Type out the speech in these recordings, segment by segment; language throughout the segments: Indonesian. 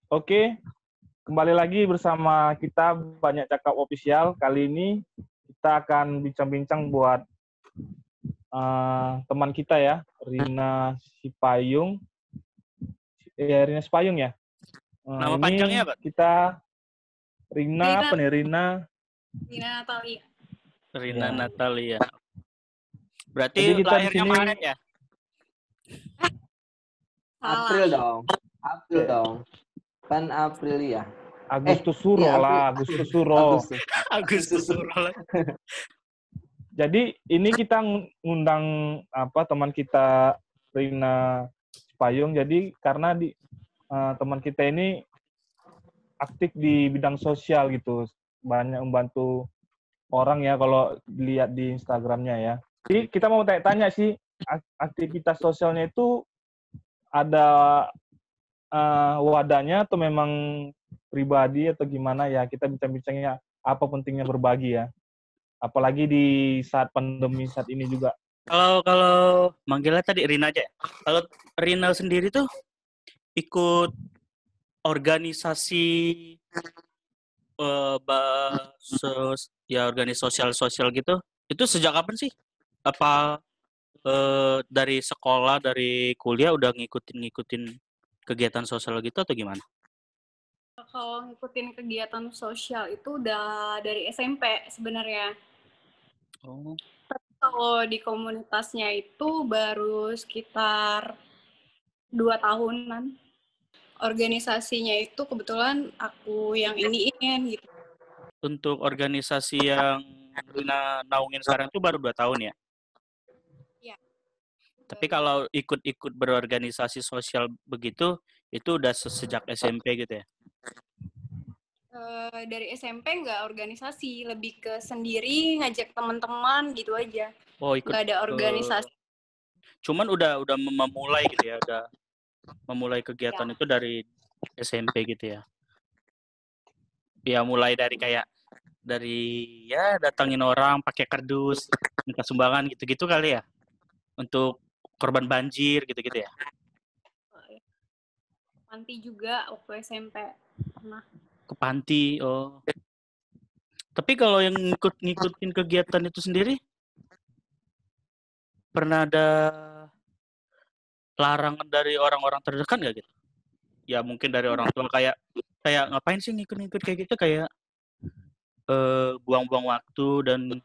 Oke, kembali lagi bersama kita Banyak Cakap Official. Kali ini kita akan bincang-bincang buat teman kita ya, Rina Sipayung. Rina Sipayung ya. Nama Ini panjangnya apa? kita Rina apa nih? Rina Natalia. Rina Ya. Natalia. Berarti Jadi kita di lahirnya sini Maret ya? April dong. Kan April ya. Agustus Suro iya, lah, Agustus Suro. Agustus Suro. Jadi ini kita ngundang teman kita Rina Sipayung. Jadi karena teman kita ini aktif di bidang sosial gitu, banyak membantu orang ya kalau dilihat di Instagramnya ya. Jadi kita mau tanya sih, aktivitas sosialnya itu ada wadahnya atau memang pribadi atau gimana ya? Kita bincang-bincangnya apa pentingnya berbagi ya, apalagi di saat pandemi saat ini juga. Kalau manggilnya tadi Rina aja ya? Kalau Rina sendiri tuh ikut organisasi organisasi sosial gitu, itu sejak kapan sih? Apa dari sekolah, dari kuliah udah ngikutin kegiatan sosial gitu atau gimana? Kalau ngikutin kegiatan sosial itu udah dari SMP sebenarnya. Oh. Kalau di komunitasnya itu baru sekitar 2 tahunan. Organisasinya itu kebetulan aku yang ingin gitu. Untuk organisasi yang Rina naungin sekarang itu baru 2 tahun ya? Iya. Tapi kalau ikut berorganisasi sosial begitu, itu udah sejak SMP gitu ya? Dari SMP nggak organisasi, lebih ke sendiri ngajak teman-teman gitu aja. Oh, ikut. Nggak ada organisasi. Cuman udah memulai gitu ya, udah memulai kegiatan itu dari SMP gitu ya? Ya mulai dari datangin orang pakai kardus, minta sumbangan gitu-gitu kali ya? Untuk korban banjir gitu-gitu ya? Panti juga waktu SMP pernah. Ke panti, oh. Tapi kalau yang ngikutin kegiatan itu sendiri, pernah ada larangan dari orang-orang terdekat nggak gitu? Ya mungkin dari orang tua kayak ngapain sih ngikut-ngikut kayak gitu, kayak buang-buang waktu dan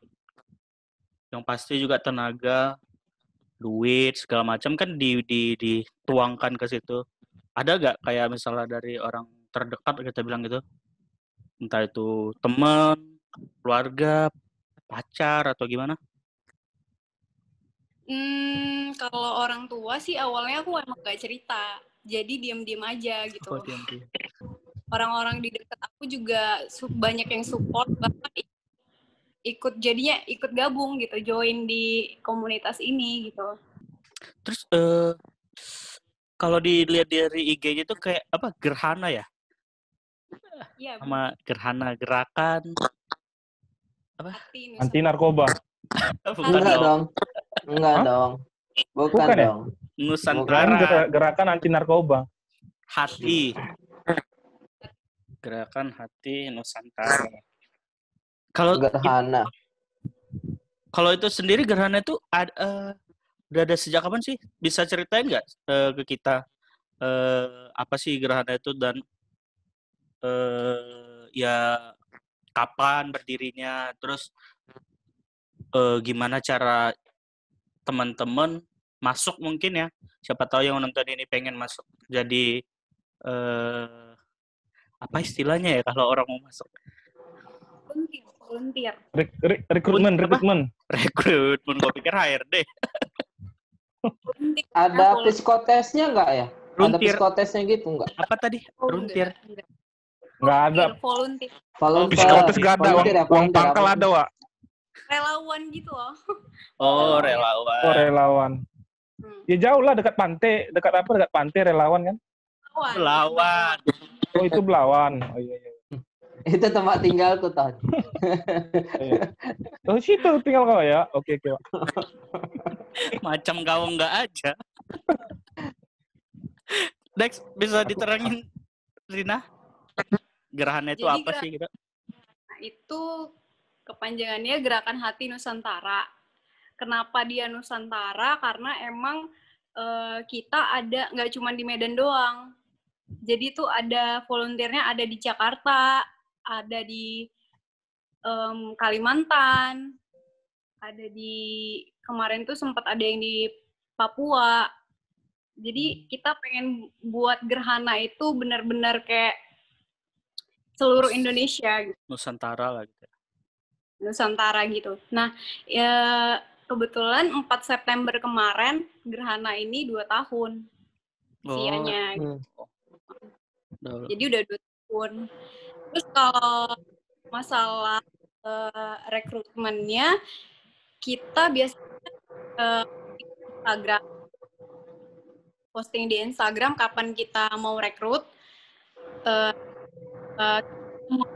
yang pasti juga tenaga, duit segala macam kan dituangkan ke situ. Ada nggak kayak misalnya dari orang terdekat kita bilang gitu, entah itu teman, keluarga, pacar atau gimana? Kalau orang tua sih awalnya aku emang gak cerita, jadi diam-diam aja gitu. Oh, diam-diam. Orang-orang di dekat aku juga banyak yang support, bahkan ikut gabung gitu, join di komunitas ini gitu. Terus kalau dilihat dari IG-nya tuh kayak apa, gerhana ya? Iya. Sama gerhana gerakan apa? Anti narkoba. Enggak dong. Bukan ya? dong. Nusantara. Kan gerakan anti narkoba. Hati. Gerakan Hati Nusantara. Kalau gerhana. Kalau itu sendiri gerhana itu udah ada sejak kapan sih? Bisa ceritain nggak ke kita apa sih gerhana itu dan ya kapan berdirinya, terus gimana cara teman-teman masuk mungkin ya, siapa tahu yang nonton ini pengen masuk jadi apa istilahnya ya kalau orang mau masuk? Volunteer. Rekrutmen. Rekrutmen, gue pikir HRD. Ada psikotesnya nggak ya? Runtir. Ada psikotesnya gitu nggak? Apa tadi? Runtir. Nggak ada. Volunteer. Psikotes nggak ada. Uang pangkal ada, Wak. Relawan gitu loh. Oh, relawan. Relawan. Ya jauh lah, dekat pantai. Dekat pantai relawan kan? Belawan. Oh, itu Belawan. Oh iya. Itu tempat tinggalku, Ton. Oh, situ tinggal kau ya? Oke. Macam kau nggak aja. Dex, bisa diterangin Rina? Gerahannya itu Jadi apa sih gitu? Nah, itu kepanjangannya Gerakan Hati Nusantara. Kenapa dia Nusantara? Karena emang kita ada nggak cuma di Medan doang. Jadi tuh ada volunteernya ada di Jakarta, ada di Kalimantan, ada di kemarin tuh sempat ada yang di Papua. Jadi kita pengen buat gerhana itu benar-benar kayak seluruh Indonesia gitu. Nusantara lah gitu. Nusantara gitu. Nah, ya kebetulan 4 September kemarin gerhana ini 2 tahun usianya. Jadi udah 2 tahun. Terus kalau masalah rekrutmennya, kita biasanya Instagram, posting di Instagram kapan kita mau rekrut,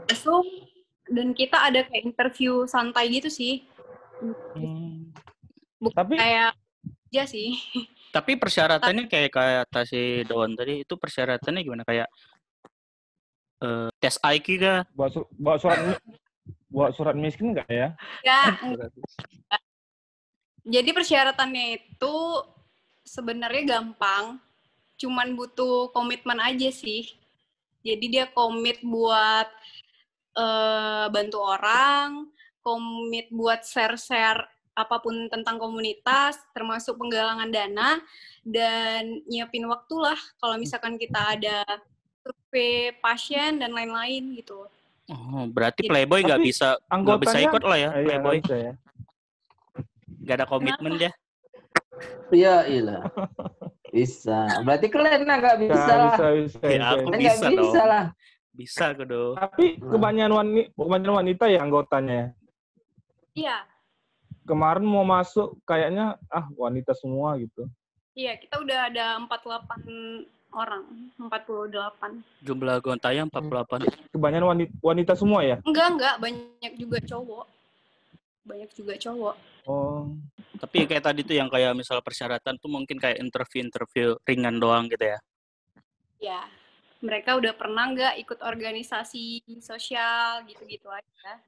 langsung, dan kita ada kayak interview santai gitu sih. Bukan Tapi kayak aja sih. Tapi persyaratannya kayak kata si Doan tadi, itu persyaratannya gimana? Kayak tes IQ kah? buat surat miskin nggak ya? Ya, jadi persyaratannya itu sebenarnya gampang, cuman butuh komitmen aja sih. Jadi dia komit buat bantu orang, komit buat share-share apapun tentang komunitas, termasuk penggalangan dana, dan nyiapin waktu lah kalau misalkan kita ada survei pasien dan lain-lain gitu. Oh, berarti Playboy nggak bisa ikut lah ya, Playboy. Nggak ada komitmen dia. Iya, iya. Bisa. Berarti kalian nggak bisa lah. Ya, aku Nggak bisa dong. bisa lah. Bisa dong. Tapi kebanyakan wanita ya anggotanya. Iya. Kemarin mau masuk kayaknya wanita semua gitu. Iya, kita udah ada 48 orang, 48. Jumlah anggotanya 48. Kebanyakan wanita semua ya? Enggak, banyak juga cowok. Oh. Tapi kayak tadi tuh yang kayak misal persyaratan tuh mungkin kayak interview ringan doang gitu ya. Ya, mereka udah pernah nggak ikut organisasi sosial gitu-gitu aja.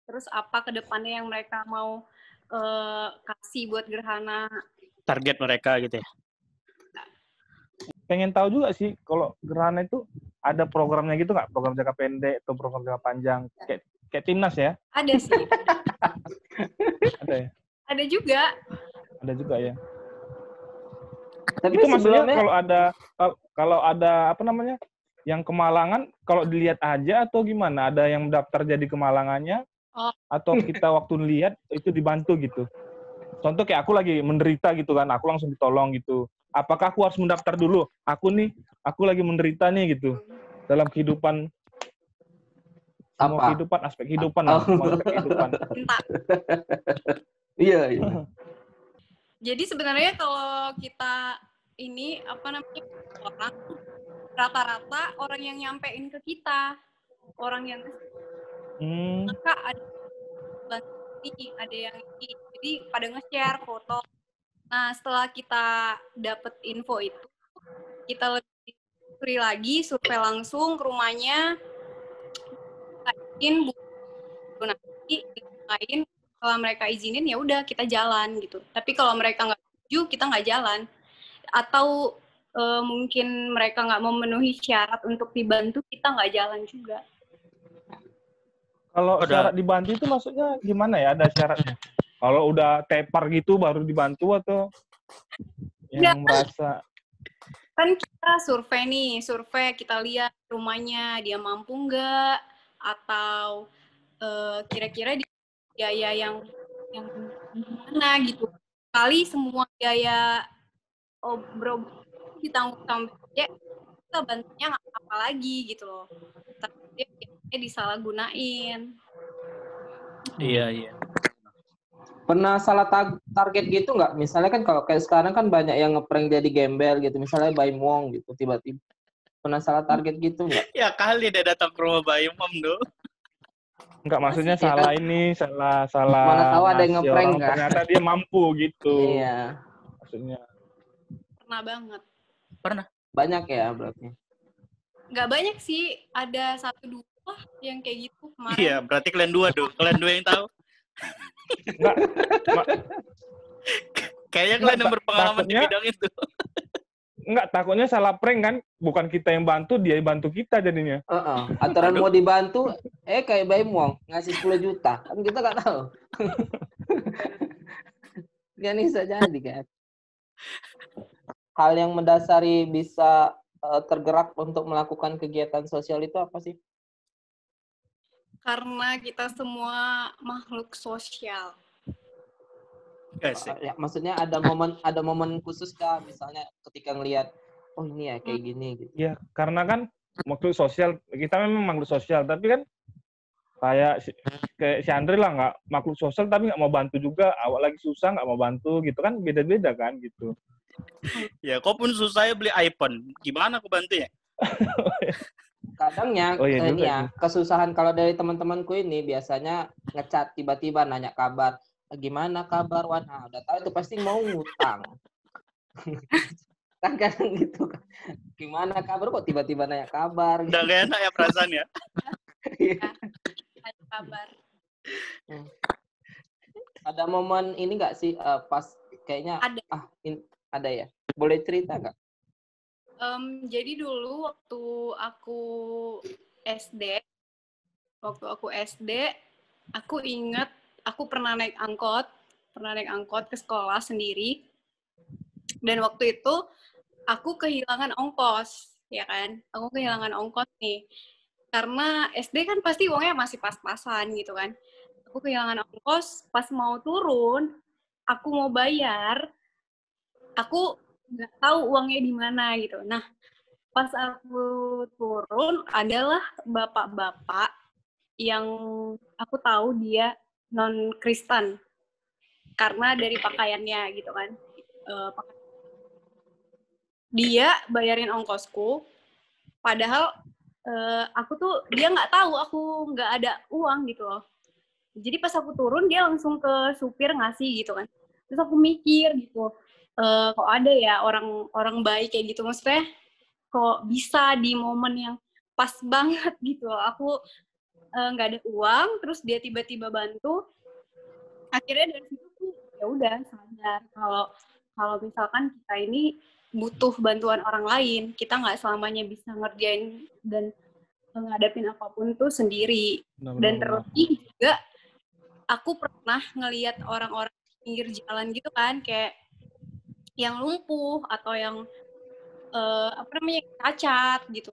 Terus apa ke depannya yang mereka mau kasih buat gerhana. Target mereka gitu ya. Pengen tahu juga sih kalau gerhana itu ada programnya gitu nggak? Program jangka pendek atau program jangka panjang? Kayak timnas ya? Ada sih. Ada ya? Ada juga. Ada juga ya. Tapi itu maksudnya sebelumnya kalau ada apa namanya yang kemalangan, kalau dilihat aja atau gimana? Ada yang daftar jadi kemalangannya? Atau kita waktu lihat itu dibantu gitu? Contoh kayak aku lagi menderita gitu kan, aku langsung ditolong gitu. Apakah aku harus mendaftar dulu? Aku lagi menderita nih gitu. Dalam kehidupan, semua kehidupan, aspek kehidupan. Semua aspek kehidupan. Iya. Jadi sebenarnya kalau kita ini orang rata-rata orang yang nyampein ke kita, orang yang maka ada yang ini, jadi pada nge-share foto. Nah, setelah kita dapet info itu, kita lebih survei langsung ke rumahnya, kalau mereka izinin ya udah kita jalan gitu. Tapi kalau mereka nggak setuju, kita nggak jalan. Atau mungkin mereka nggak memenuhi syarat untuk dibantu, kita nggak jalan juga. Kalau syarat dibantu itu maksudnya gimana ya? Ada syaratnya? Kalau udah tepar gitu baru dibantu atau yang merasa? Kan kita survei kita lihat rumahnya dia mampu nggak, atau kira-kira biaya yang gimana gitu. Kali semua biaya berobat ditanggung ya, kita bantunya nggak apa lagi gitu loh. Tapi dia disalahgunain. Iya. Pernah salah target gitu nggak? Misalnya kan kalau kayak sekarang kan banyak yang ngeprank jadi gembel gitu. Misalnya Baim Wong gitu tiba-tiba. Pernah salah target gitu nggak? Ya kali dia datang ke rumah Baim Wong dong. Enggak, maksudnya salah Mana tahu ada yang ngeprank nggak? Ternyata dia mampu gitu. Iya. Maksudnya. Pernah banget. Pernah. Banyak ya berarti. nggak banyak sih, ada 1-2 yang kayak gitu kemarin. Iya, berarti kalian dua yang tahu. Enggak, Kayaknya Nggak, kalian yang berpengalaman di takutnya- bidang itu. enggak, takutnya salah prank kan, bukan kita yang bantu, dia yang bantu kita jadinya. Aturan mau dibantu, kayak Baim Wong ngasih 10 juta, kan kita nggak tahu. Kan bisa jadi kan. Hal yang mendasari bisa tergerak untuk melakukan kegiatan sosial itu apa sih? Karena kita semua makhluk sosial. Guys, Ya, maksudnya ada momen khusus kah? Misalnya ketika ngelihat, oh ini ya kayak gini gitu. Ya, karena kan makhluk sosial, kita memang makhluk sosial, tapi kan kayak si Andre lah, nggak makhluk sosial tapi nggak mau bantu juga, awal lagi susah nggak mau bantu gitu kan, beda-beda kan gitu. ya kau pun susah ya beli iPhone. Gimana aku bantunya? Kadangnya Oh, iya ini juga ya kesusahan kalau dari teman-temanku ini biasanya ngechat tiba-tiba nanya kabar, gimana kabar Wan? Nah, udah tahu itu pasti mau ngutang. Kan kadang gitu kan. Gimana kabar kok tiba-tiba nanya kabar? Udah gak enak ya perasaannya. Ada kabar. Ada momen ini nggak sih pas kayaknya Ada. ada ya? Boleh cerita nggak? Jadi dulu waktu aku SD, aku ingat aku pernah naik angkot ke sekolah sendiri. Dan waktu itu aku kehilangan ongkos, ya kan? Aku kehilangan ongkos nih. Karena SD kan pasti uangnya masih pas-pasan gitu kan. Aku kehilangan ongkos, pas mau turun, aku mau bayar, aku nggak tahu uangnya di mana gitu. Nah, pas aku turun adalah bapak-bapak yang aku tahu dia non-Kristen karena dari pakaiannya gitu kan. Dia bayarin ongkosku, padahal aku tuh dia nggak tahu aku nggak ada uang gitu loh. Jadi pas aku turun dia langsung ke supir ngasih gitu kan. Terus aku mikir gitu, kok ada ya orang baik kayak gitu, maksudnya kok bisa di momen yang pas banget gitu loh. Aku nggak ada uang, terus dia tiba-tiba bantu. Akhirnya dari situ tuh ya udah sadar kalau misalkan kita ini butuh bantuan orang lain, kita nggak selamanya bisa ngerjain dan ngadapin apapun tuh sendiri. Dan terlebih juga aku pernah ngelihat orang-orang pinggir jalan gitu kan, kayak yang lumpuh atau yang cacat gitu.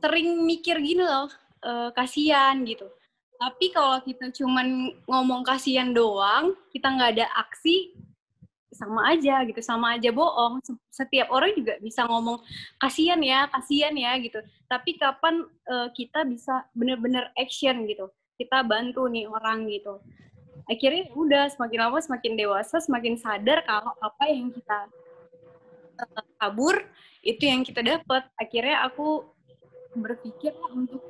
Sering mikir gini loh, kasihan gitu. Tapi kalau kita cuman ngomong kasihan doang, kita nggak ada aksi, sama aja bohong. Setiap orang juga bisa ngomong kasihan ya gitu. Tapi kapan kita bisa benar-benar action gitu, kita bantu nih orang gitu. Akhirnya udah semakin lama semakin dewasa, semakin sadar kalau apa yang kita kabur itu yang kita dapat. Akhirnya aku berpikir untuk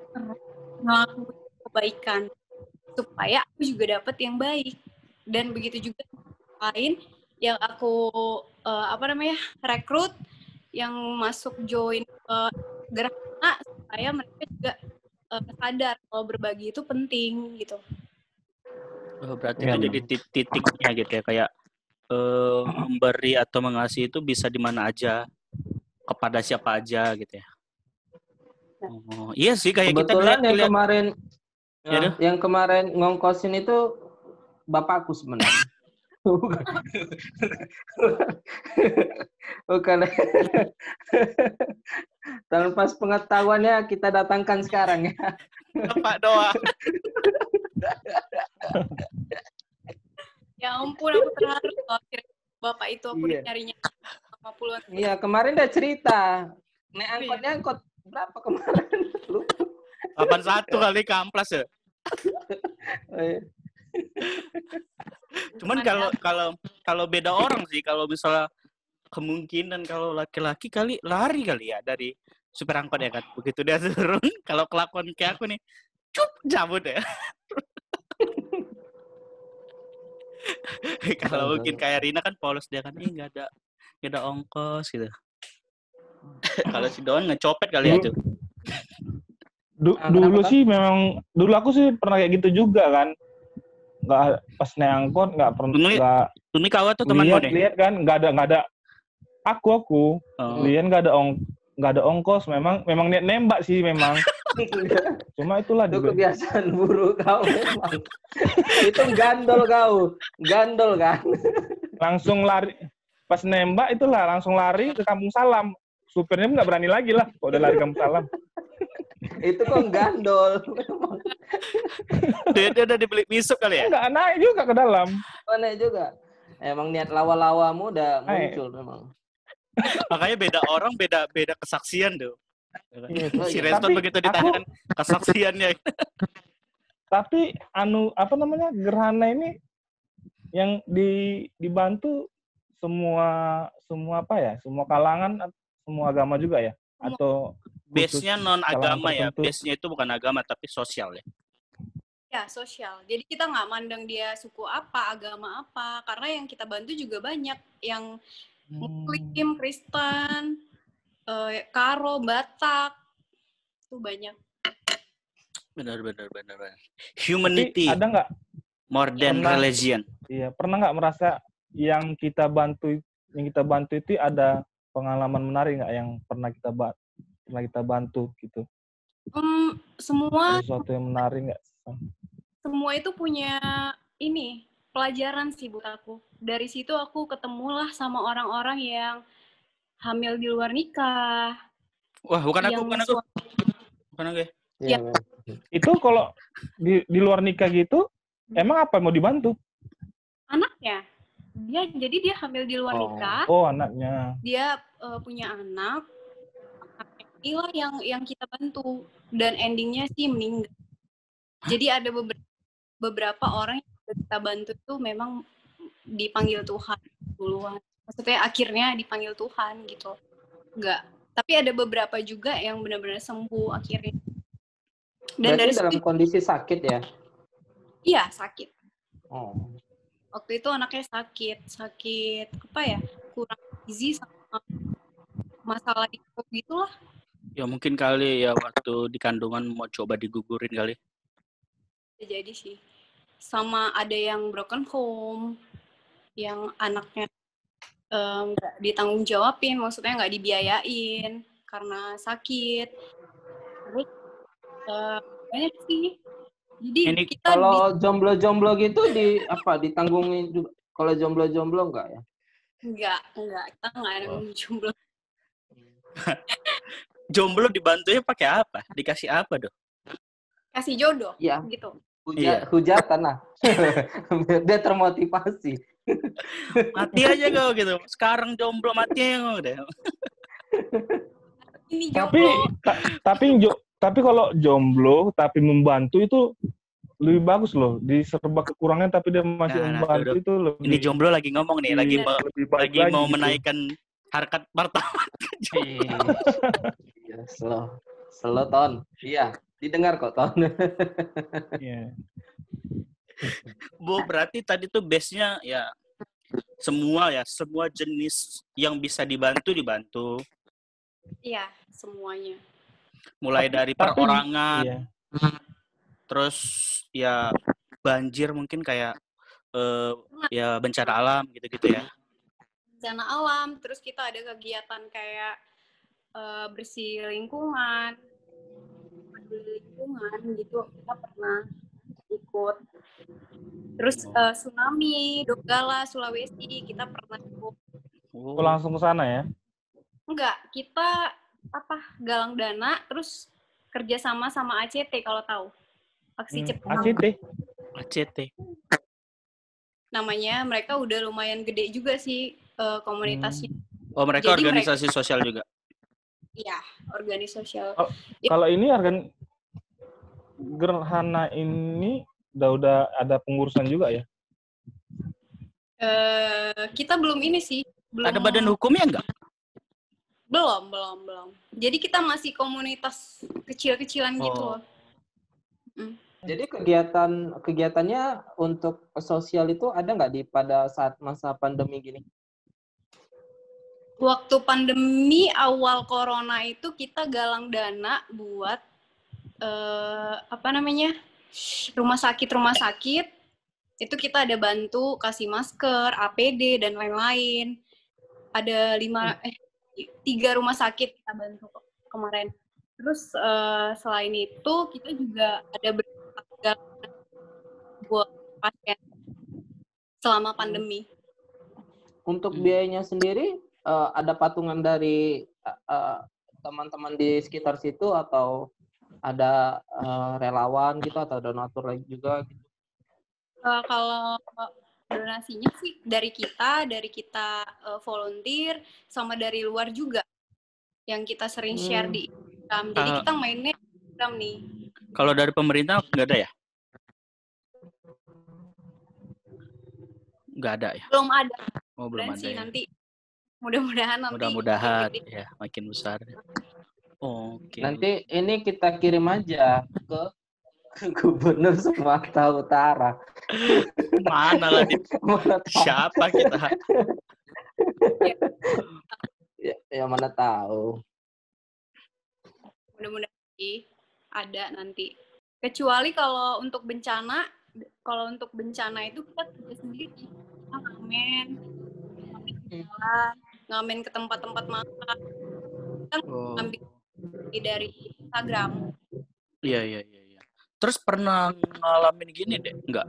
melakukan kebaikan supaya aku juga dapat yang baik. Dan begitu juga lain yang aku rekrut yang masuk join Gerhana supaya mereka juga sadar kalau berbagi itu penting gitu. Berarti itu jadi titiknya gitu ya, kayak memberi atau mengasihi itu bisa di mana aja, kepada siapa aja gitu ya. Oh, iya sih kayak kebetulan kita yang kemarin ngongkosin itu bapakku sebenarnya. Bukan. Tanpa pengetahuannya kita datangkan sekarang ya. Bapak doa. Ya ampun, aku terharu loh akhirnya bapak itu aku nyarinya 50-an. Iya, kemarin udah cerita. Naik angkotnya angkot berapa kemarin? 81 kali ke Amplas ya. Cuman kalau beda orang sih, kalau misalnya kemungkinan kalau laki-laki lari kali ya dari supir angkot ya kan. Begitu dia turun, kalau kelakuan kayak aku nih, cabut ya. Kalau mungkin kayak Rina kan polos, dia kan nggak ada ongkos gitu. Kalau si Don ngecopet kali ya tuh. Dulu kenapa, sih memang, dulu aku sih pernah kayak gitu juga kan. Nggak, pas naik angkot nggak pernah, Tuni nggak Tuni kawa tuh temanmu nih. lihat kan, nggak ada aku Oh. lihat nggak ada ongkos, memang niat nembak sih memang. Cuma itulah Itu kebiasaan buruk kau memang. Itu gandol kan? langsung lari pas nembak, itulah langsung lari ke Kampung Salam. Supirnya nggak berani lagi lah kalau udah lari Kampung Salam. Itu kok gandol memang. Dia udah dibeli misuk kali ya? Nggak naik juga ke dalam. Aneh juga. Emang niat lawa-lawamu udah Naik. muncul memang. Makanya beda orang, beda kesaksian tuh. Iya, Si iya. Reston Tapi begitu ditanyakan kesaksiannya. Tapi apa namanya, gerhana ini yang dibantu semua apa ya, semua kalangan, semua agama juga ya, atau Base-nya non agama ya. tertentu? Base-nya itu bukan agama tapi sosial ya. Ya, sosial. Jadi kita nggak mandang dia suku apa, agama apa. Karena yang kita bantu juga banyak. Yang Muslim, Kristen, Karo, Batak. Itu banyak. Benar. Humanity Tapi ada nggak, more than pernah- religion. iya, pernah nggak merasa yang kita bantu itu ada pengalaman menarik nggak yang pernah kita bantu gitu? Semua Ada sesuatu yang menarik nggak? itu punya ini pelajaran sih buat aku. Dari situ aku ketemulah sama orang-orang yang hamil di luar nikah. Wah, bukan aku. Iya, Ya. Bang. Itu kalau di luar nikah gitu, emang apa yang mau dibantu? Anaknya. Jadi dia hamil di luar nikah. Oh, anaknya. Dia punya anak. Inilah yang kita bantu, dan endingnya sih meninggal. Jadi ada beberapa orang yang kita bantu tuh memang dipanggil Tuhan duluan. Maksudnya akhirnya dipanggil Tuhan gitu. Enggak. Tapi ada beberapa juga yang benar-benar sembuh akhirnya. Dan Berarti dari dalam situ, kondisi sakit ya? iya sakit. Oh. Waktu itu anaknya sakit apa ya? Kurang gizi sama masalah di perut gitulah. Ya mungkin kali ya waktu di kandungan mau coba digugurin kali. Jadi sih. Sama ada yang broken home, yang anaknya nggak ditanggung jawabin, maksudnya nggak dibiayain karena sakit. Terus banyak sih. Jadi Ini kita Kalau jomblo-jomblo gitu ditanggungin juga? Kalau jomblo-jomblo enggak ya? enggak, kita nggak ada jomblo. Jomblo dibantunya pakai apa? Dikasih apa dong? Kasih jodoh, Iya. gitu. Iya. Hujatan lah. Dia termotivasi. Mati aja kau gitu. Sekarang jomblo mati aja kau deh. Ini Tapi jomblo. tapi kalau jomblo tapi membantu itu lebih bagus loh. Di serba kekurangan tapi dia masih membantu itu lebih. Ini jomblo lagi ngomong nih, lagi lebih baik lagi mau gitu. menaikkan harkat martabat. Iya, slow Ton. Iya, didengar kok Ton. Iya. Bu, berarti tadi tuh base-nya ya semua jenis yang bisa dibantu. Iya, semuanya. Mulai dari Tapi- perorangan, Iya. terus ya banjir mungkin kayak ya bencana alam gitu-gitu ya. Bencana alam, terus kita ada kegiatan kayak bersih lingkungan, peduli lingkungan gitu, kita pernah ikut. Terus tsunami, Donggala, Sulawesi, kita pernah ikut. Oh. Langsung ke sana ya. Enggak, kita galang dana, terus kerjasama sama ACT kalau tahu. Aksi Cepat. ACT. Namanya, mereka udah lumayan gede juga sih komunitasnya. Oh, mereka Jadi organisasi sosial juga. Iya, organisasi sosial. Kalau ini gerhana ini udah ada pengurusan juga ya? Kita belum ini sih. Ada badan hukumnya enggak? Belum. Jadi kita masih komunitas kecil-kecilan gitu loh. Jadi kegiatannya untuk sosial itu ada nggak pada saat masa pandemi gini? Waktu pandemi awal corona itu kita galang dana buat rumah sakit itu kita ada bantu kasih masker, APD dan lain-lain. Ada 3 rumah sakit kita bantu kemarin. Terus selain itu kita juga ada galang buat pasien selama pandemi. Untuk biayanya sendiri ada patungan dari teman-teman di sekitar situ atau ada relawan gitu atau donatur lagi juga gitu? Kalau donasinya sih dari kita volunteer sama dari luar juga yang kita sering share di Instagram. Jadi kita mainnya Instagram nih. Kalau dari pemerintah nggak ada ya? Nggak ada ya? Belum ada. Oh, belum ada sih, ya. Nanti mudah-mudahan ya makin besar. Oke. Nanti ini kita kirim aja ke Gubernur Sumatera Utara. Mana lah siapa kita? Ya mana tahu. Mudah-mudahan sih ada nanti. Kecuali kalau untuk bencana itu kita kerja sendiri. Kita ngamen ke jalan, ngamen ke tempat-tempat makan. Kita ngambil dari Instagram. Iya. Terus pernah ngalamin gini deh, enggak?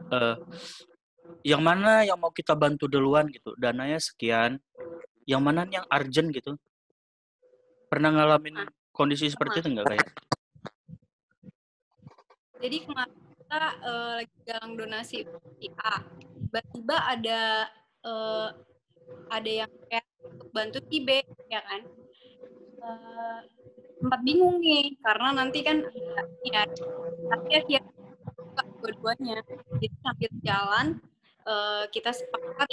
Yang mana yang mau kita bantu duluan gitu, dananya sekian. Yang mana yang urgent gitu? Pernah ngalamin kondisi seperti itu enggak kayak? Jadi kemarin kita lagi galang donasi si A. Tiba-tiba ada yang kayak untuk bantu si B, ya kan? Sempat bingung nih, karena nanti kan tapi akhirnya dua-duanya. Jadi sambil jalan kita sepakat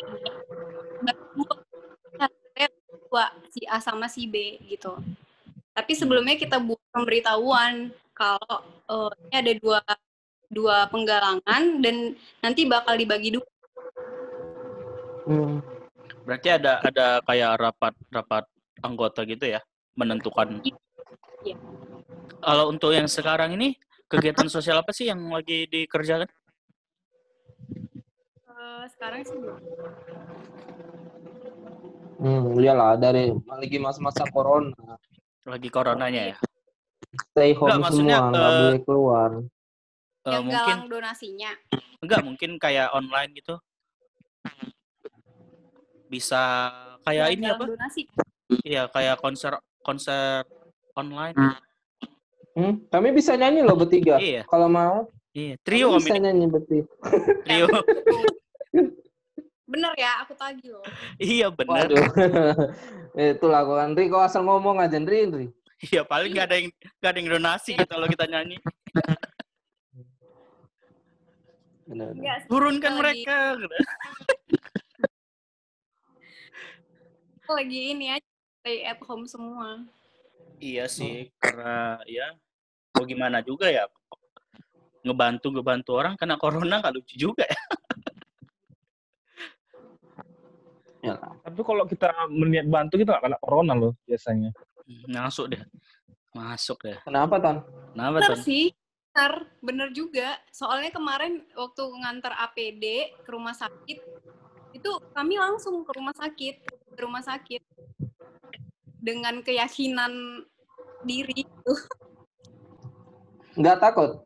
dua si A sama si B gitu. Tapi sebelumnya kita buat pemberitahuan kalau ini ada dua penggalangan dan nanti bakal dibagi dua. Berarti ada kayak rapat anggota gitu ya, menentukan. Iya. Kalau untuk yang sekarang ini kegiatan sosial apa sih yang lagi dikerjakan? Sekarang sih iyalah dari lagi masa-masa corona. Lagi coronanya ya. Stay home semua, nggak boleh keluar. Yang Mungkin galang donasinya. Enggak, mungkin kayak online gitu. Bisa kayak ini apa? Donasi. Iya, kayak konser online. Kami bisa nyanyi loh bertiga. Iya. Kalau mau. Iya, trio kami bisa nyanyi bertiga. Trio. Bener ya, aku tagih loh. Iya, bener. Waduh. Itulah kok Andri, kok asal ngomong aja Andri. Iya, paling nggak ada yang donasi gitu kalau kita nyanyi. Benar. Turunkan mereka. Lagi ini aja, stay at home semua. Iya sih, karena ya mau gimana juga ya, ngebantu orang kena corona nggak lucu juga ya. Ya. Tapi kalau kita meniat bantu kita nggak kena corona loh biasanya. Masuk deh. Kenapa Ton? Bener sih, bener juga. Soalnya kemarin waktu ngantar APD ke rumah sakit, itu kami langsung ke rumah sakit dengan keyakinan diri itu. Nggak takut?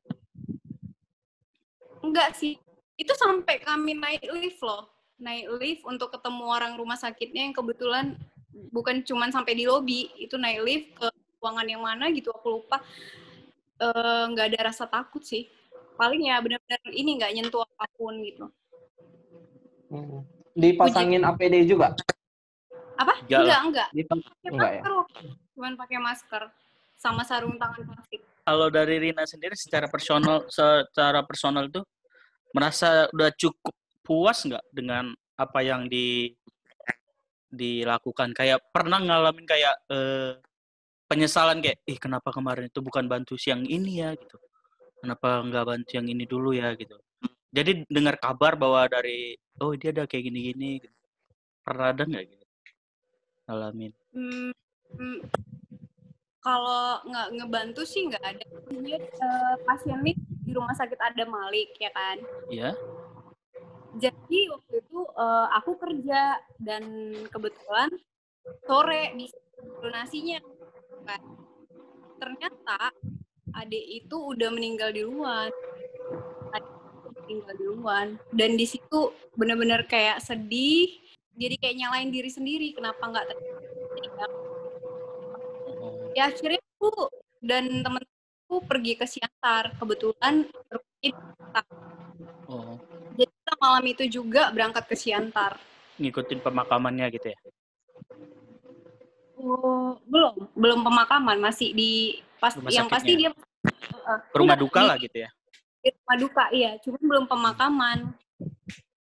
Enggak sih. Itu sampai kami naik lift loh. Naik lift untuk ketemu orang rumah sakitnya yang kebetulan bukan cuma sampai di lobi. Itu naik lift ke ruangan yang mana gitu, aku lupa. Nggak ada rasa takut sih. Paling ya benar-benar ini nggak nyentuh apapun gitu. Dipasangin APD juga? Apa? Enggak. Enggak ya? Cuman pakai masker sama sarung tangan plastik. Kalau dari Rina sendiri secara personal tuh merasa udah cukup puas nggak dengan apa yang dilakukan? Kayak pernah ngalamin kayak penyesalan kayak, kenapa kemarin itu bukan bantu siang ini ya gitu? Kenapa nggak bantu yang ini dulu ya gitu? Jadi dengar kabar bahwa dari dia ada kayak gini-gini. Gitu. Pernah ada nggak gitu? ngalamin? Kalau nggak ngebantu sih nggak ada. Dia pasien ini di rumah sakit Adam Malik ya kan. Iya. Jadi waktu itu aku kerja dan kebetulan sore bisa donasinya. Kan. Ternyata adik itu udah meninggal di luar. Dan di situ benar-benar kayak sedih. Jadi kayak nyalain diri sendiri. Kenapa nggak terjadi? Ya akhirnya aku dan temen-temenku pergi ke Siantar. Kebetulan rumahnya di Siantar. Jadi kita malam itu juga berangkat ke Siantar. Ngikutin pemakamannya gitu ya? Belum pemakaman, masih di yang pasti dia rumah duka lah gitu ya? Di rumah duka, iya. Cuma belum pemakaman.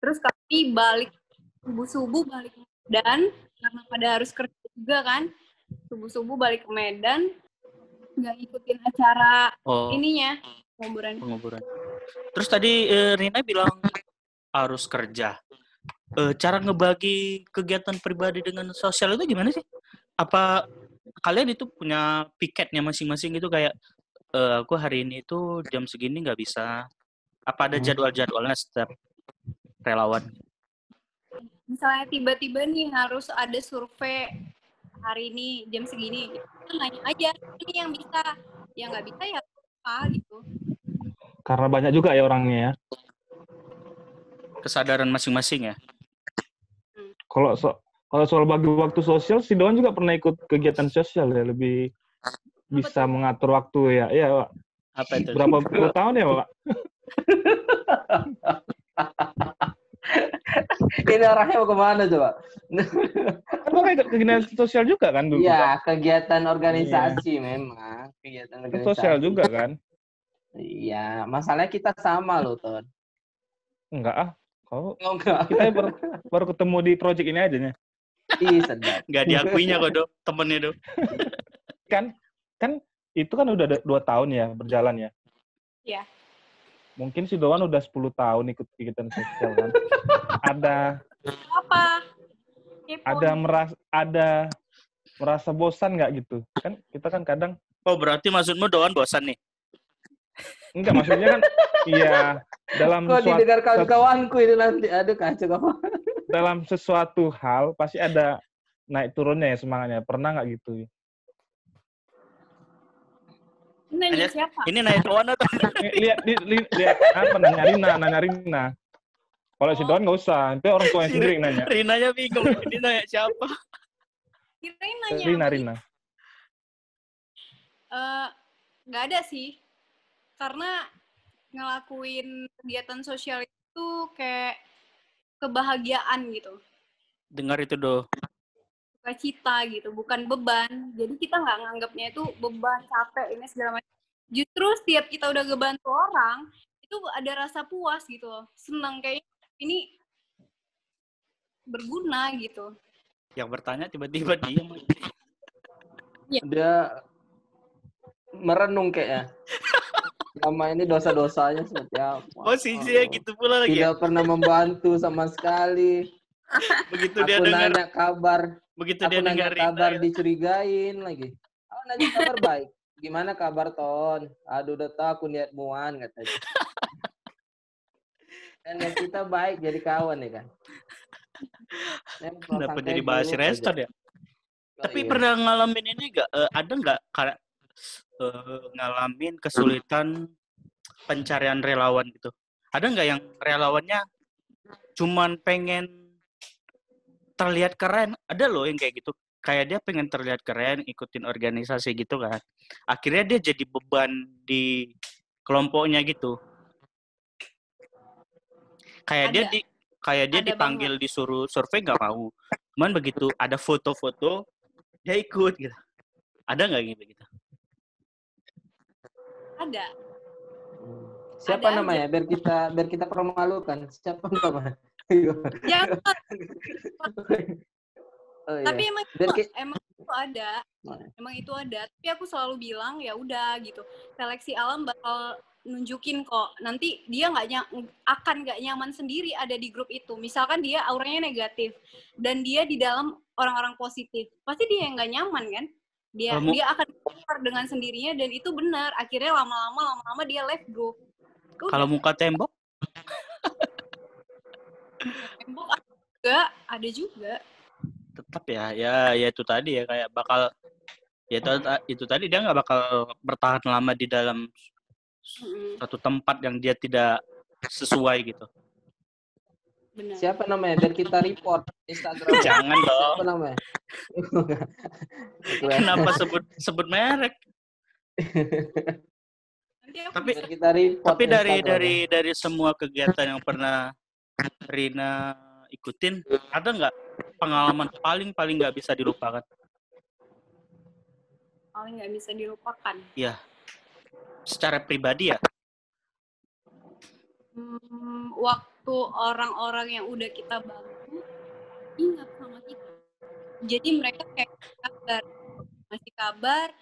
Terus kami balik subuh-subuh balik ke Medan karena pada harus kerja juga kan. Subuh-subuh balik ke Medan, nggak ikutin acara ininya, penguburan. Terus tadi Rina bilang harus kerja. Cara ngebagi kegiatan pribadi dengan sosial itu gimana sih? Apa kalian itu punya piketnya masing-masing gitu kayak aku hari ini tuh jam segini nggak bisa? Apa ada jadwal-jadwalnya setiap relawan? Misalnya tiba-tiba nih harus ada survei hari ini jam segini, kita nanya aja ini yang bisa, yang nggak bisa ya apa gitu. Karena banyak juga ya orangnya ya. Kesadaran masing-masing ya. Kalau soal bagi waktu sosial, si Doan juga pernah ikut kegiatan sosial ya, lebih bisa mengatur waktu ya. Iya, Pak. Apa itu? Berapa puluh tahun ya, Pak? Ini arahnya mau kemana coba? Kan Bapak ikut kegiatan sosial juga kan dulu? Iya, kegiatan organisasi memang. Kegiatan organisasi. Sosial juga kan? Iya, masalahnya kita sama loh, Ton. Enggak ah. Enggak. Kita baru ketemu di project ini aja nya. Ih, sedap. Nggak diakuinya kok, Dok, temennya, Dok. Kan itu kan udah 2 tahun ya berjalan ya? Iya. Mungkin si Doan udah 10 tahun ikut kegiatan sosial kan? Apa? Ada merasa bosan nggak gitu? Kan kita kan kadang... Oh, berarti maksudmu Doan bosan nih? Enggak, maksudnya kan iya dalam kok didengar kawan-kawanku ini nanti, aduh kacau kawan. Dalam sesuatu hal pasti ada naik turunnya ya semangatnya. Pernah nggak gitu? Nanya siapa? Ini nanya Doan atau? Lihat apa nanya Rina. Kalau si Doan nggak usah, nanti orang tua yang sendiri nanya. Rinanya bingung, ini nanya siapa? Rina. Nggak ada sih. Karena ngelakuin kegiatan sosial itu kayak kebahagiaan gitu. Dengar itu, Do. Sukacita gitu, bukan beban. Jadi kita nggak nganggapnya itu beban, capek, ini segala macam. Justru setiap kita udah ngebantu orang, itu ada rasa puas gitu loh. Senang kayak ini berguna gitu. Yang bertanya tiba-tiba diam. Dia merenung kayaknya. Selama ini dosa-dosanya seperti apa? Posisinya gitu pula lagi. Tidak pernah membantu sama sekali. Begitu aku dia dengar nanya kabar, begitu aku dia nanya dengar kabar dicurigain lagi. Aku nanya kabar baik. Gimana kabar Ton? Aduh udah tahu aku niat muan katanya. Dan yang kita baik jadi kawan ya kan. Kenapa jadi bahas restoran ya? Tapi iya. pernah ngalamin ini nggak? Ada nggak ngalamin kesulitan pencarian relawan gitu? Ada nggak yang relawannya cuman pengen terlihat keren? Ada loh yang kayak gitu. Kayak dia pengen terlihat keren, ikutin organisasi gitu kan. Akhirnya dia jadi beban di kelompoknya gitu. Kayak dia dipanggil banget. Disuruh survei nggak mau. Cuman begitu ada foto-foto dia ikut gitu. Ada nggak gitu? Ada. Siapa ada namanya? Aja. Biar kita permalukan. Siapa namanya? Jangan. Oh, tapi iya. emang itu ada. Emang itu ada. Tapi aku selalu bilang ya udah gitu. Seleksi alam bakal nunjukin kok. Nanti dia akan nggak nyaman sendiri ada di grup itu. Misalkan dia auranya negatif dan dia di dalam orang-orang positif, pasti dia yang nggak nyaman kan? Dia akan keluar dengan sendirinya dan itu benar. Akhirnya lama-lama dia left group. Kalau muka tembok? Tembok ada juga. Tetap ya itu tadi ya, kayak bakal ya itu tadi dia nggak bakal bertahan lama di dalam satu tempat yang dia tidak sesuai gitu. Benar. Siapa namanya? Biar kita report Instagram. Jangan dong. Siapa namanya? Kenapa sebut merek? Tapi dari semua kegiatan yang pernah Rina ikutin, ada nggak pengalaman paling nggak bisa dilupakan? Paling nggak bisa dilupakan. Iya. Secara pribadi ya? Waktu orang-orang yang udah kita bantu ingat sama kita. Jadi mereka kayak masih kabar.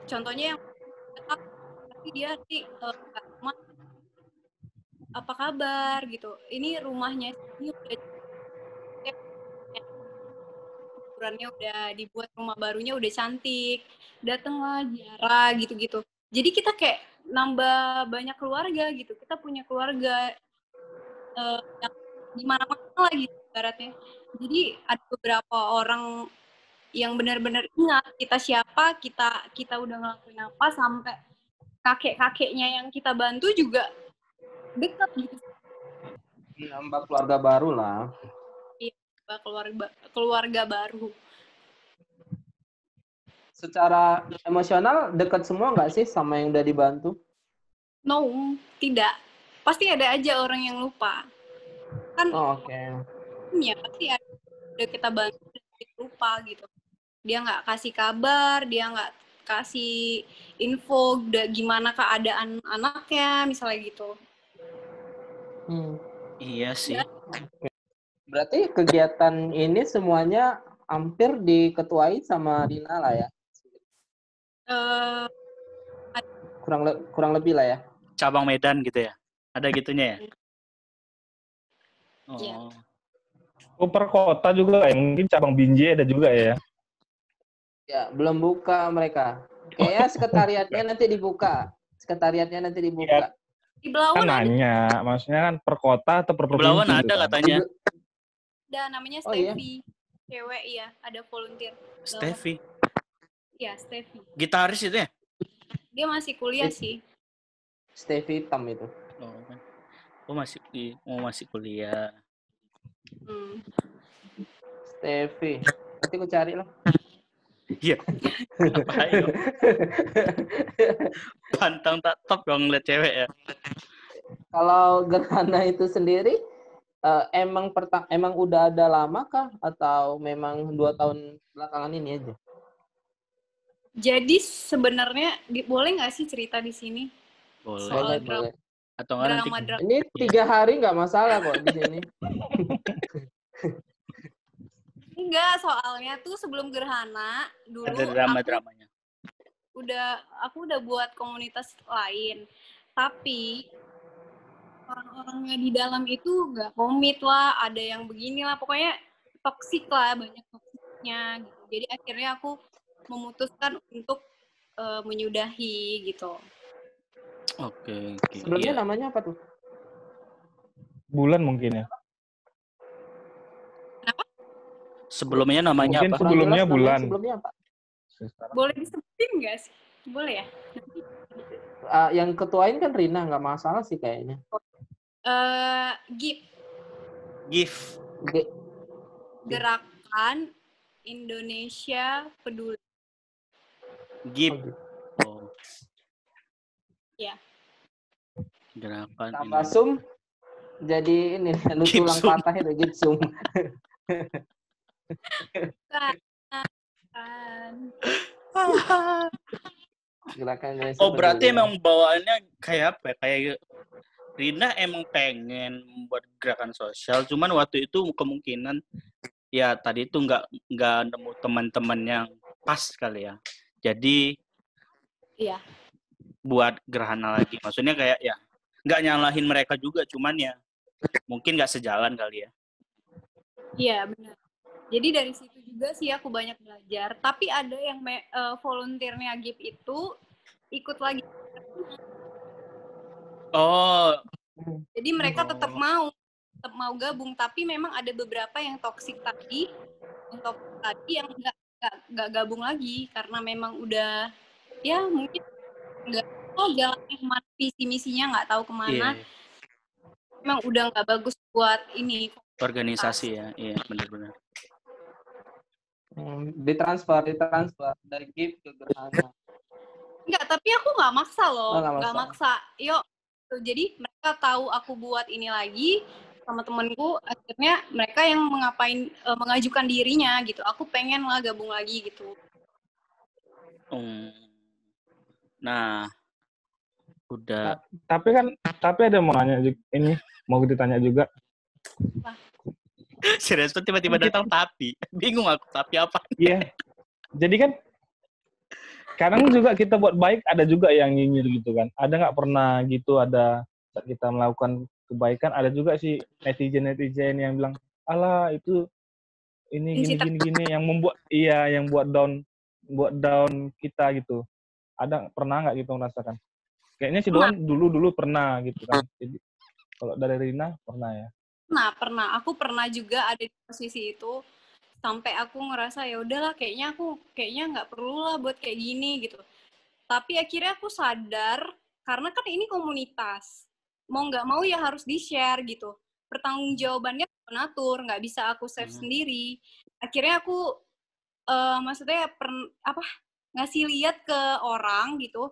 Contohnya yang tapi dia sih apa kabar gitu. Ini rumahnya ini ukurannya udah dibuat, rumah barunya udah cantik, datenglah ziarah gitu-gitu. Jadi kita kayak nambah banyak keluarga gitu. Kita punya keluarga yang di mana-mana lagi ibaratnya. Jadi ada beberapa orang yang benar-benar ingat kita siapa, kita udah ngelakuin apa, sampai kakek-kakeknya yang kita bantu juga dekat gitu. Nambah keluarga baru lah. Keluarga baru. Secara emosional dekat semua nggak sih sama yang udah dibantu? No, tidak. Pasti ada aja orang yang lupa. Kan Oke. Ya, pasti ada udah kita bantu lupa gitu. Dia nggak kasih kabar, dia nggak kasih info gimana keadaan anaknya, misalnya gitu. Iya sih. Berarti kegiatan ini semuanya hampir diketuai sama Rina lah ya? Kurang lebih lah ya? Cabang Medan gitu ya? Ada gitunya ya? Oh. Iya. Per kota juga ya? Mungkin cabang Binjai ada juga ya? Ya, belum buka mereka. Kayaknya sekretariatnya nanti dibuka. Ya, di Belawan kan nanya, maksudnya kan per kota atau per provinsi? Belawan ada kan? katanya. Ada namanya Oh, iya? Steffi. Cewek ya, ada volunteer. Steffi. Iya, Steffi. Gitaris itu ya? Dia masih kuliah sih. Steffi hitam itu. Masih kuliah. Steffi. Nanti aku cari lah. Iya. Ngapain? Pantang tak top dong ngeliat cewek ya. Kalau gerhana itu sendiri emang udah ada lama kah atau memang 2 tahun belakangan ini aja? Jadi sebenarnya boleh nggak sih cerita di sini? Boleh. Soal Boleh. Atau nanti drama. Ini 3 hari nggak masalah kok di sini. Enggak, soalnya tuh sebelum gerhana dulu ada drama-dramanya. Aku udah buat komunitas lain. Tapi orang-orangnya di dalam itu nggak komit lah, ada yang beginilah, pokoknya toksik lah, banyak toksiknya gitu. Jadi akhirnya aku memutuskan untuk menyudahi gitu. Oke. Sebelumnya namanya apa tuh? Bulan mungkin ya? Kenapa? Sebelumnya namanya Mungkin apa? sebelumnya Bulan. Sebelumnya apa? Boleh disebutin nggak sih? Boleh ya? Yang ketuain kan Rina, nggak masalah sih kayaknya. GIF. Gerakan Indonesia Peduli. GIF. Oh. Ya. Gerakan Tambah sum jadi ini lu tulang Gipsum. patah itu gipsum. Gerakan Indonesia Oh, berarti Peduli. emang bawaannya kayak apa ya? Kayak Rina emang pengen membuat gerakan sosial, cuman waktu itu kemungkinan ya tadi itu nggak nemu teman-teman yang pas kali ya. Jadi Iya. buat gerhana lagi. Maksudnya kayak ya nggak nyalahin mereka juga, cuman ya mungkin nggak sejalan kali ya. Iya, benar. Jadi dari situ juga sih aku banyak belajar. Tapi ada yang volunteernya GIP itu ikut lagi. Oh, Jadi mereka tetap mau gabung. Tapi memang ada beberapa yang toksik tadi, yang nggak gabung lagi karena memang udah ya mungkin nggak tahu jalannya kemana, visi misinya nggak tahu kemana. iya. Memang udah nggak bagus buat ini Organisasi ya, iya benar-benar. Ditransfer dari GIP ke gerhana. Enggak, tapi aku nggak maksa loh. Oh, nggak Nggak maksa. Yuk. Jadi mereka tahu aku buat ini lagi sama temenku. Akhirnya mereka yang mengajukan dirinya gitu. Aku pengen lah gabung lagi gitu. Nah, udah. Tapi ada mau nanya ini, mau ditanya juga. Serius tuh tiba-tiba datang tapi. Bingung aku, tapi apa? Iya. Jadi kan kadang juga kita buat baik, ada juga yang nyinyir gitu kan. Ada nggak pernah gitu, ada saat kita melakukan kebaikan, ada juga sih netizen yang bilang, alah itu ini gini yang membuat yang buat down kita gitu. Ada pernah nggak gitu merasakan? Kayaknya si Doan dulu pernah gitu kan. Jadi kalau dari Rina pernah ya? Pernah. Aku pernah juga ada di posisi itu. Sampai aku ngerasa ya udahlah kayaknya nggak perlu lah buat kayak gini gitu. Tapi akhirnya aku sadar karena kan ini komunitas. Mau nggak mau ya harus di-share gitu. Pertanggungjawabannya penatur, nggak bisa aku save sendiri. Akhirnya aku maksudnya ngasih lihat ke orang gitu.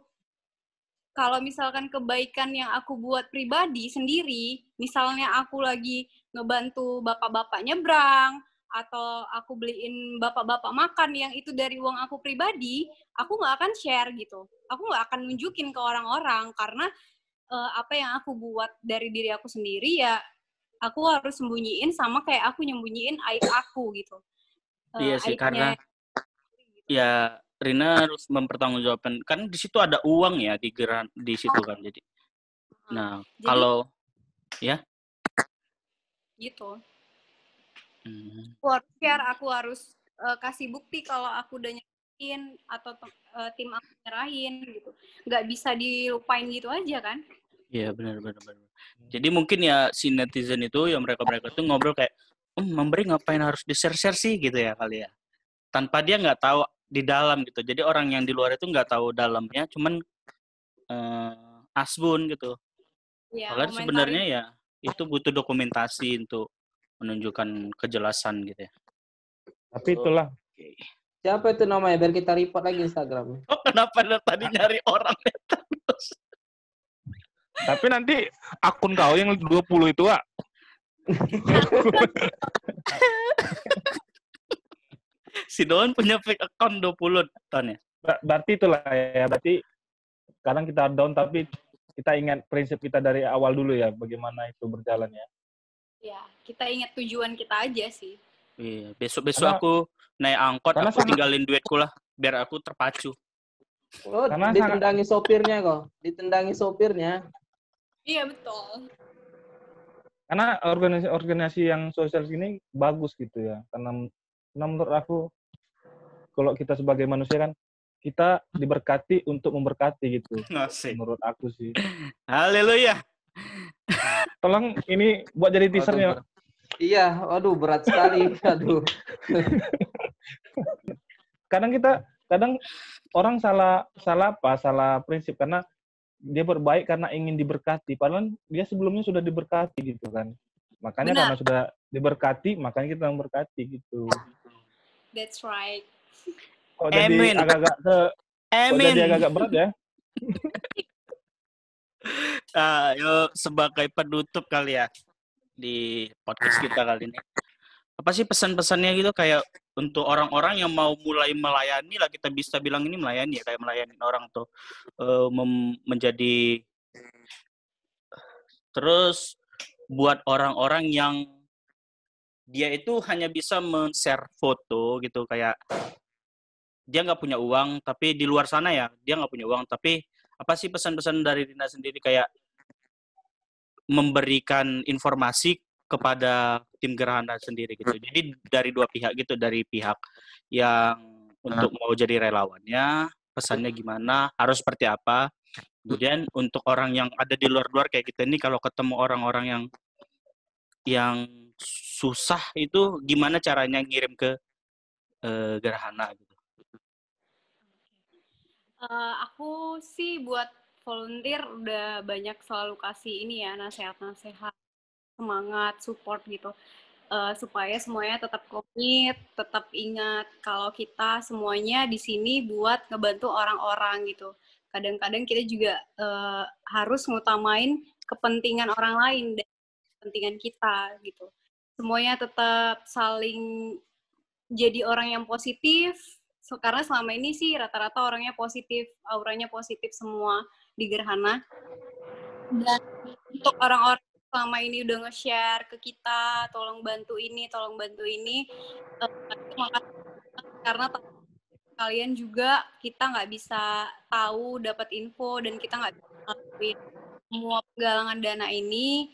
Kalau misalkan kebaikan yang aku buat pribadi sendiri, misalnya aku lagi ngebantu bapak-bapak nyebrang, atau aku beliin bapak-bapak makan yang itu dari uang aku pribadi, aku nggak akan share gitu. Aku nggak akan nunjukin ke orang-orang, karena apa yang aku buat dari diri aku sendiri ya, aku harus sembunyiin sama kayak aku nyembunyiin aib aku gitu. Iya sih, karena ya Rina harus mempertanggungjawabkan, kan di situ ada uang ya di situ kan, jadi. Nah, kalau ya gitu. Aku harus share, aku harus kasih bukti kalau aku udah nyerahin atau tim aku nyerahin gitu. Nggak bisa dilupain gitu aja kan? Iya, benar. Jadi mungkin ya si netizen itu, ya mereka tuh ngobrol kayak, memberi ngapain harus di-share sih gitu ya kali ya. Tanpa dia nggak tahu di dalam gitu. Jadi orang yang di luar itu nggak tahu dalamnya, cuman asbun gitu. Ya, Padahal sebenarnya ya itu butuh dokumentasi untuk menunjukkan kejelasan gitu ya. Tapi itulah. Siapa itu namanya? Biar kita report lagi Instagram. Oh, kenapa tadi nyari orang terus? Tapi nanti akun kau yang 20 itu, Wak. Si Doan punya fake account 20 ton ya? Berarti itulah ya. Berarti kadang kita down tapi kita ingat prinsip kita dari awal dulu ya, bagaimana itu berjalan ya. Ya, kita ingat tujuan kita aja sih. Iya, besok aku naik angkot, aku tinggalin duitku lah, biar aku terpacu. Oh, ditendangi sopirnya. Iya, betul. Karena organisasi yang sosial ini bagus gitu ya. Karena menurut aku, kalau kita sebagai manusia kan, kita diberkati untuk memberkati gitu. Asik. Menurut aku sih. Haleluya. Tolong ini buat jadi teasernya. Iya, aduh berat sekali. Aduh. Kadang orang salah prinsip karena dia berbaik karena ingin diberkati. Padahal dia sebelumnya sudah diberkati gitu kan. Makanya karena sudah diberkati, makanya kita memberkati gitu. That's right. Kok jadi agak berat ya? Yuk sebagai penutup kali ya di podcast kita kali ini. Apa sih pesan-pesannya gitu kayak untuk orang-orang yang mau mulai melayani lah, kita bisa bilang ini melayani ya, kayak melayani orang tuh menjadi. Terus buat orang-orang yang dia itu hanya bisa men-share foto gitu, kayak dia nggak punya uang, tapi di luar sana ya dia nggak punya uang, tapi Apa sih pesan-pesan dari Rina sendiri kayak memberikan informasi kepada tim Gerhana sendiri gitu. Jadi dari dua pihak gitu, dari pihak yang untuk mau jadi relawannya, pesannya gimana, harus seperti apa. Kemudian untuk orang yang ada di luar-luar kayak kita ini, kalau ketemu orang-orang yang susah itu gimana caranya ngirim ke Gerhana gitu. Aku sih buat volunteer udah banyak selalu kasih ini ya, nasihat-nasihat, semangat, support gitu. Supaya semuanya tetap komit, tetap ingat kalau kita semuanya di sini buat ngebantu orang-orang gitu. Kadang-kadang kita juga harus ngutamain kepentingan orang lain dan kepentingan kita gitu. Semuanya tetap saling jadi orang yang positif, karena selama ini sih rata-rata orangnya positif, auranya positif semua di Gerhana. Dan untuk orang-orang selama ini udah nge-share ke kita, tolong bantu ini, makasih karena kalian juga kita nggak bisa tahu, dapat info, dan kita nggak bisa ngelakuin semua penggalangan dana ini.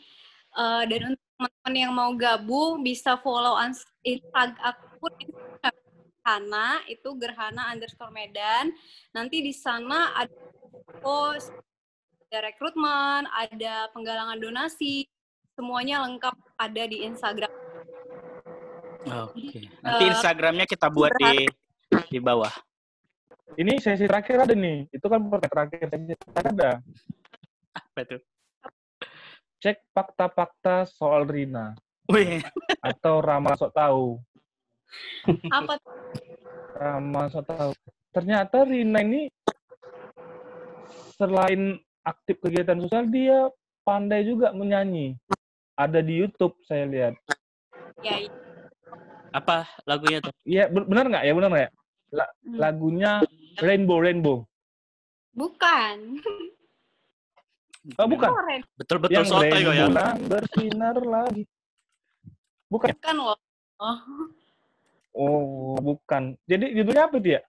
Dan untuk teman-teman yang mau gabung, bisa follow akun Instagram Gerhana, itu Gerhana_Medan. Nanti di sana ada post, ada rekrutmen, ada penggalangan donasi, semuanya lengkap ada di Instagram. Oke. Nanti Instagramnya kita buat di bawah. Ini sesi terakhir ada nih. Itu kan terakhir ada. Apa itu? Cek fakta-fakta soal Rina. Wih. Atau Rama sok tahu. Apa? Rama sok tahu. Ternyata Rina ini selain aktif kegiatan sosial, dia pandai juga menyanyi. Ada di YouTube saya lihat. Ya. Apa lagunya tuh? Iya, benar nggak ya? Benar nggak ya? Lagunya Rainbow. Bukan. Oh, bukan. Betul-betul yang sotoy kok ya. Bersinar lagi. Bukan. Bukan loh. Oh, bukan. Jadi judulnya apa dia?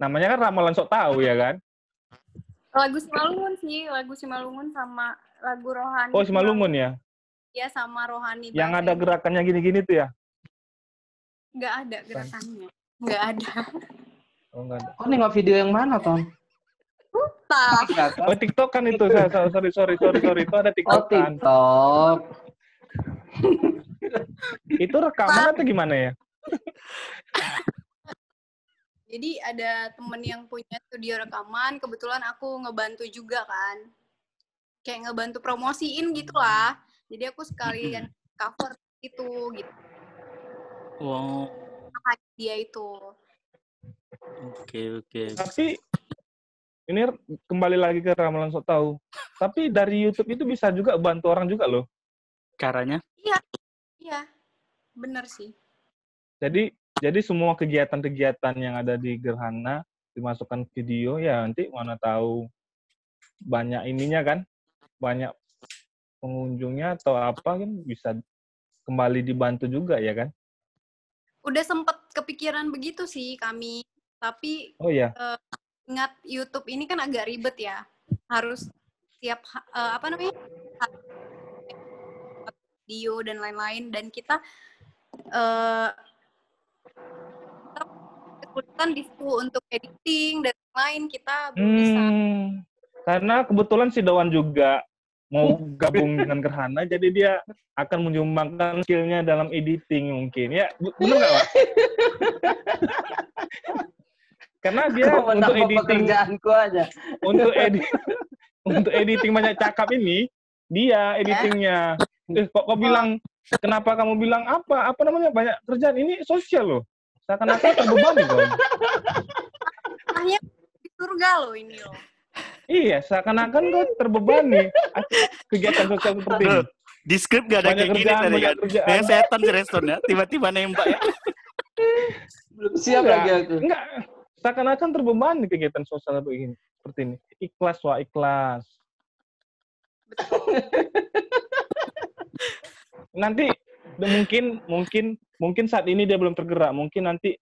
Namanya kan Ramalan Sok Tahu ya kan? Lagu Simalungun sama lagu Rohani. Oh, Simalungun ya? Iya, sama Rohani. Yang ada gerakannya gini-gini tuh ya? Nggak ada gerakannya. Nggak ada. Oh, nggak ada. Oh, nengok video yang mana, Tom? Oh, TikTok kan itu. Sorry. Itu ada TikTok Oh, kan. TikTok. Itu rekaman atau gimana ya? Jadi ada temen yang punya studio rekaman, kebetulan aku ngebantu juga kan. Kayak ngebantu promosiin gitu lah. Jadi aku sekalian cover gitu. Wow. Dia itu. Oke. Tapi ini kembali lagi ke Ramalan Sok Tahu. Tapi dari YouTube itu bisa juga bantu orang juga loh. Caranya? Iya. Bener sih. Jadi semua kegiatan-kegiatan yang ada di Gerhana dimasukkan video, ya nanti mana tahu banyak ininya kan, banyak pengunjungnya atau apa kan bisa kembali dibantu juga ya kan? Udah sempet kepikiran begitu sih kami, tapi Oh iya. Ingat YouTube ini kan agak ribet ya, harus tiap video dan lain-lain, dan kita kesulitan di situ untuk editing dan lain, kita belum bisa. Karena kebetulan si Dawan juga mau gabung dengan Gerhana, jadi dia akan menyumbangkan skill-nya dalam editing mungkin. Ya, benar nggak, Pak? Karena dia untuk editing pekerjaanku aja. Untuk editing banyak cakap ini, dia editingnya. Kok bilang, kenapa kamu bilang apa namanya banyak kerjaan ini sosial loh. Seakan-akan terbebani kok. Hanya di surga loh ini loh. Iya, seakan-akan kok terbebani kegiatan sosial seperti ini. Di skrip gak ada kayak gini tadi kan. Kayak setan si responnya, tiba-tiba nembak ya. Belum siap lagi aku. Enggak. Seakan-akan terbebani kegiatan sosial seperti ini. Ikhlas, ikhlas. Nanti mungkin saat ini dia belum tergerak. Mungkin nanti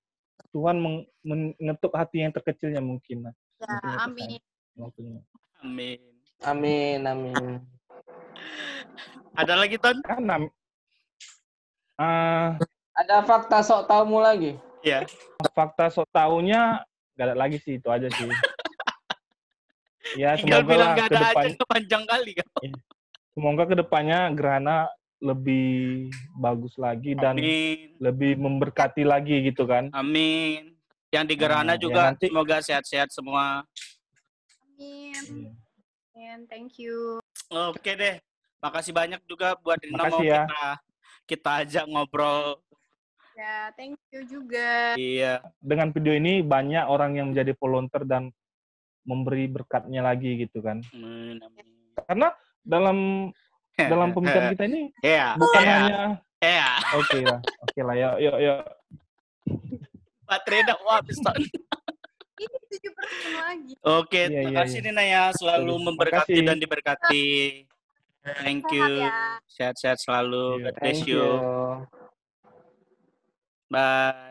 Tuhan mengetuk hati yang terkecilnya mungkin. Ya, amin. waktunya. Amin. Amin, amin. Ada lagi, Ton? Kan ah, Ada fakta sok taumu lagi? Iya. fakta sok taunya gak ada lagi sih, itu aja sih. Ya Tinggal semoga bilang lah nggak ke ada depan, aja panjang kali kan. semoga ke depannya gerhana lebih bagus lagi dan Amin. lebih memberkati lagi gitu kan. Amin. Yang di Gerhana Ya juga nanti semoga sehat-sehat semua. Amin. And thank you. Oke deh. Makasih banyak juga buat Rina mau makasih ya. kita ajak ngobrol. Ya, thank you juga. Iya. Dengan video ini banyak orang yang menjadi volunteer dan memberi berkatnya lagi gitu kan. Amin. Karena dalam pembicaraan kita ini Iya. bukan Iya. hanya Iya. oke lah yuk. Baterai udah habis, Ton. Ini 7% lagi. Oke, Iya, terima iya, kasih iya. Nina ya, selalu Terima memberkati kasih. dan diberkati. Thank you. Sehat ya. Sehat-sehat selalu. Iya. God bless Thank you. you. Bye.